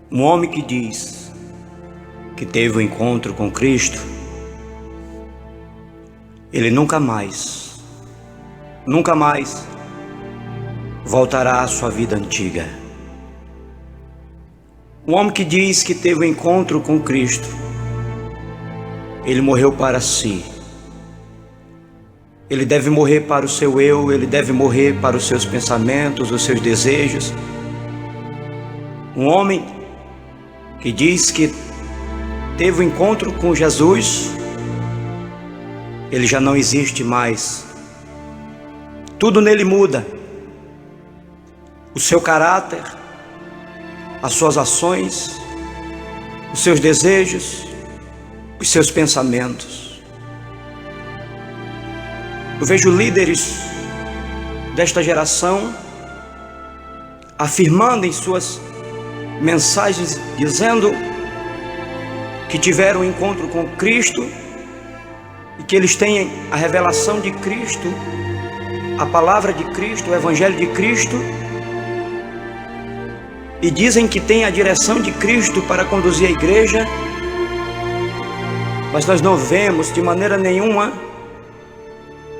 Um homem que diz que teve um encontro com Cristo, ele nunca mais voltará à sua vida antiga. Um homem que diz que teve um encontro com Cristo, ele morreu para si. Ele deve morrer para o seu eu, ele deve morrer para os seus pensamentos, os seus desejos. Um homem que diz que teve um encontro com Jesus, ele já não existe mais. Tudo nele muda. O seu caráter, as suas ações, os seus desejos, os seus pensamentos. Eu vejo líderes desta geração afirmando em suas mensagens, dizendo que tiveram um encontro com Cristo e que eles têm a revelação de Cristo, a palavra de Cristo, o Evangelho de Cristo, e dizem que têm a direção de Cristo para conduzir a igreja, mas nós não vemos de maneira nenhuma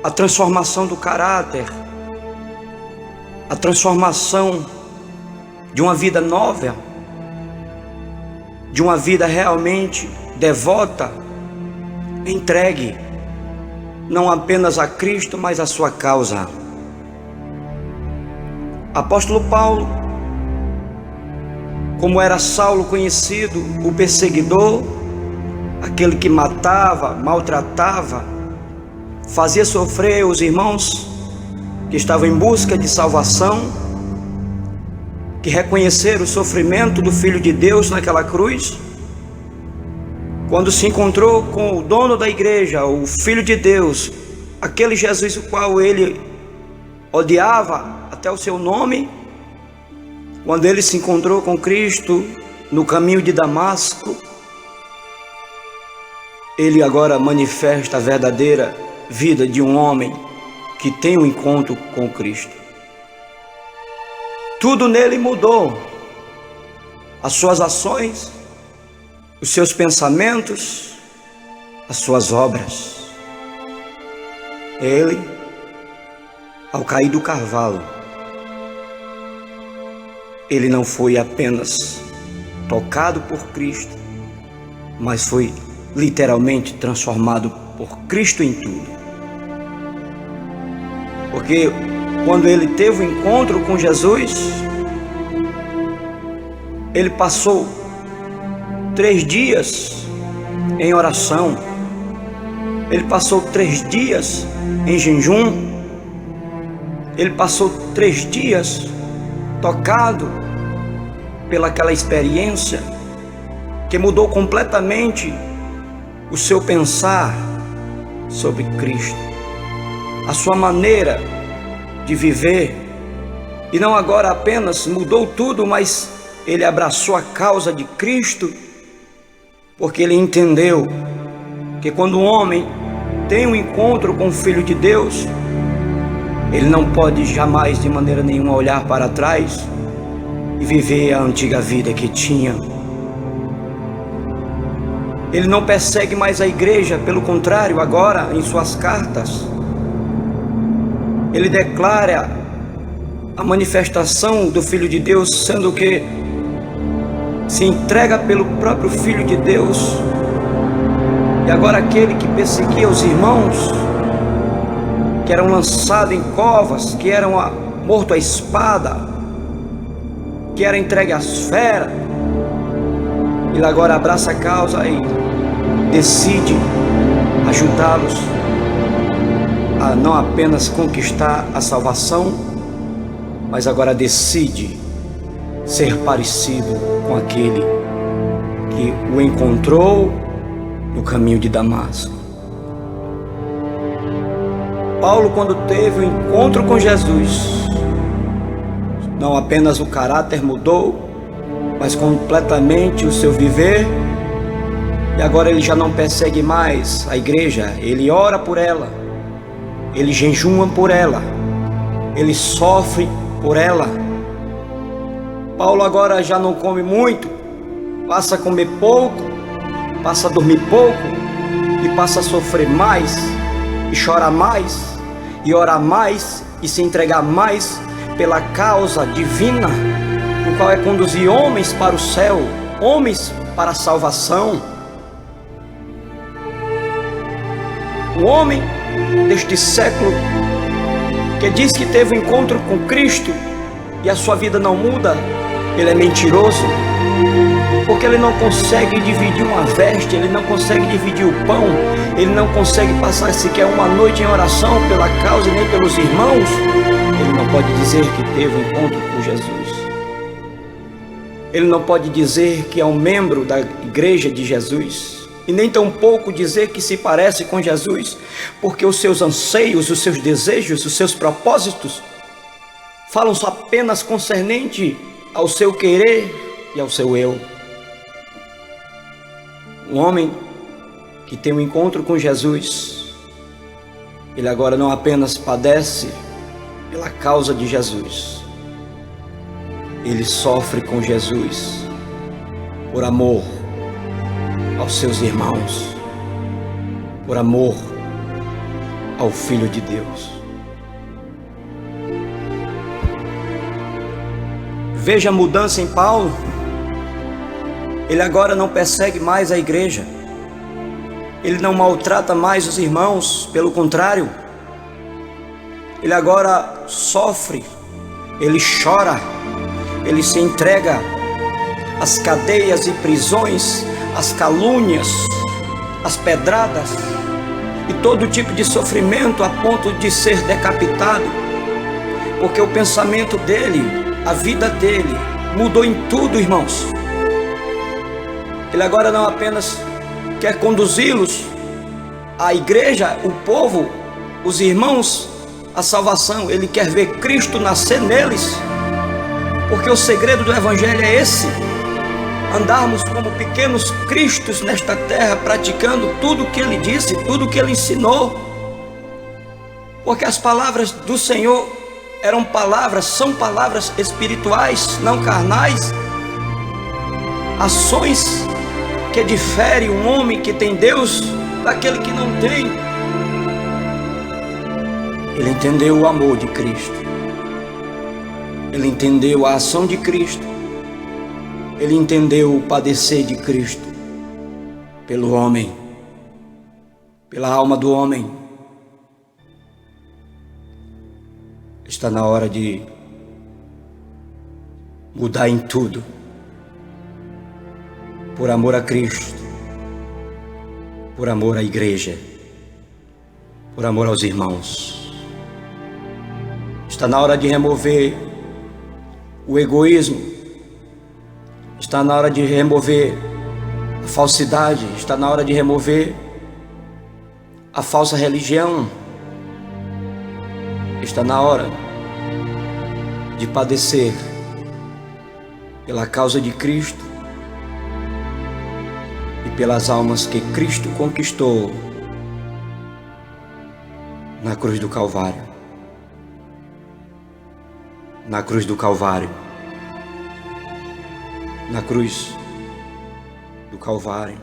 a transformação do caráter, a transformação de uma vida nova, de uma vida realmente devota, entregue, não apenas a Cristo, mas a sua causa. Apóstolo Paulo, como era Saulo conhecido, o perseguidor, aquele que matava, maltratava, fazia sofrer os irmãos que estavam em busca de salvação, que reconheceram o sofrimento do Filho de Deus naquela cruz. Quando se encontrou com o dono da igreja, o Filho de Deus, aquele Jesus o qual ele odiava até o seu nome, quando ele se encontrou com Cristo no caminho de Damasco, ele agora manifesta a verdadeira vida de um homem que tem um encontro com Cristo. Tudo nele mudou. As suas ações, os seus pensamentos, as suas obras. Ele, ao cair do cavalo, ele não foi apenas tocado por Cristo, mas foi literalmente transformado por Cristo em tudo. Porque quando ele teve um encontro com Jesus, ele passou 3 dias em oração, ele passou 3 dias em jejum, ele passou 3 dias tocado pelaquela experiência que mudou completamente o seu pensar sobre Cristo, a sua maneira de viver. E não agora apenas mudou tudo, mas ele abraçou a causa de Cristo, porque ele entendeu que quando um homem tem um encontro com o Filho de Deus, ele não pode jamais de maneira nenhuma olhar para trás e viver a antiga vida que tinha. Ele não persegue mais a igreja, pelo contrário, agora em suas cartas, ele declara a manifestação do Filho de Deus, sendo que se entrega pelo próprio Filho de Deus. E agora aquele que perseguia os irmãos, que eram lançados em covas, que eram mortos à espada, que era entregue às feras, ele agora abraça a causa e decide ajudá-los a não apenas conquistar a salvação, mas agora decide ser parecido com aquele que o encontrou no caminho de Damasco. Paulo, quando teve o encontro com Jesus, não apenas o caráter mudou, mas completamente o seu viver. E agora ele já não persegue mais a igreja, ele ora por ela, ele jejuma por ela, ele sofre por ela. Paulo agora já não come muito, passa a comer pouco, passa a dormir pouco e passa a sofrer mais e chorar mais e orar mais e se entregar mais pela causa divina, o qual é conduzir homens para o céu, homens para a salvação. O homem deste século que diz que teve um encontro com Cristo e a sua vida não muda, ele é mentiroso, porque ele não consegue dividir uma veste, ele não consegue dividir o pão, ele não consegue passar sequer uma noite em oração pela causa e nem pelos irmãos. Ele não pode dizer que teve um encontro com Jesus. Ele não pode dizer que é um membro da igreja de Jesus, e nem tampouco dizer que se parece com Jesus, porque os seus anseios, os seus desejos, os seus propósitos falam só apenas concernente ao seu querer e ao seu eu. Um homem que tem um encontro com Jesus, ele agora não apenas padece pela causa de Jesus, ele sofre com Jesus por amor aos seus irmãos, por amor ao Filho de Deus. Veja a mudança em Paulo. Ele agora não persegue mais a igreja, ele não maltrata mais os irmãos, pelo contrário, ele agora sofre, ele chora, ele se entrega às cadeias e prisões, às calúnias, às pedradas e todo tipo de sofrimento a ponto de ser decapitado, porque o pensamento dele, a vida dele mudou em tudo, irmãos. Ele agora não apenas quer conduzi-los, a igreja, o povo, os irmãos, a salvação, ele quer ver Cristo nascer neles, porque o segredo do evangelho é esse: andarmos como pequenos cristos nesta terra, praticando tudo o que ele disse, tudo o que ele ensinou, porque as palavras do Senhor são palavras espirituais, não carnais, ações que diferem um homem que tem Deus daquele que não tem. Ele entendeu o amor de Cristo, ele entendeu a ação de Cristo, ele entendeu o padecer de Cristo pelo homem, pela alma do homem. Está na hora de mudar em tudo, por amor a Cristo, por amor à igreja, por amor aos irmãos. Está na hora de remover o egoísmo, está na hora de remover a falsidade, está na hora de remover a falsa religião, está na hora de padecer pela causa de Cristo e pelas almas que Cristo conquistou na cruz do Calvário. Na cruz do Calvário. Na cruz do Calvário.